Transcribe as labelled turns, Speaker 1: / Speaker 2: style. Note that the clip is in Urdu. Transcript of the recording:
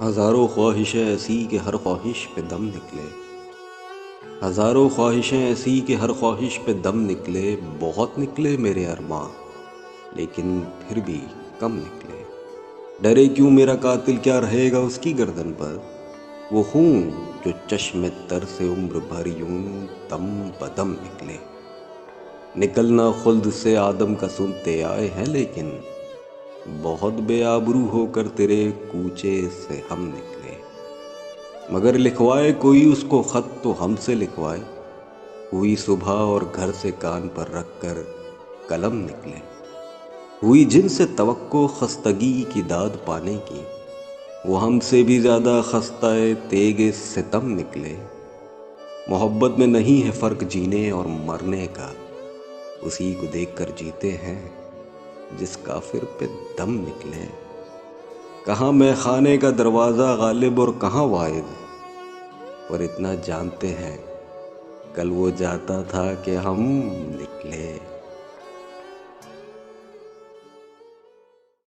Speaker 1: ہزاروں خواہشیں ایسی کہ ہر خواہش پہ دم نکلے، ہزاروں خواہشیں ایسی کہ ہر خواہش پہ دم نکلے، بہت نکلے میرے ارماں لیکن پھر بھی کم نکلے۔ ڈرے کیوں میرا قاتل کیا رہے گا اس کی گردن پر، وہ خون جو چشم تر سے عمر بھر یوں دم بدم نکلے۔ نکلنا خلد سے آدم کا سنتے آئے ہیں لیکن بہت بے آبرو ہو کر تیرے کوچے سے ہم نکلے۔ مگر لکھوائے کوئی اس کو خط تو ہم سے لکھوائے، ہوئی صبح اور گھر سے کان پر رکھ کر قلم نکلے۔ ہوئی جن سے توقع خستگی کی داد پانے کی، وہ ہم سے بھی زیادہ خستہ تیغ ستم نکلے۔ محبت میں نہیں ہے فرق جینے اور مرنے کا، اسی کو دیکھ کر جیتے ہیں جس کافر پہ دم نکلے۔ کہاں میں خانے کا دروازہ غالب اور کہاں واعظ، پر اتنا جانتے ہیں کل وہ جاتا تھا کہ ہم نکلے۔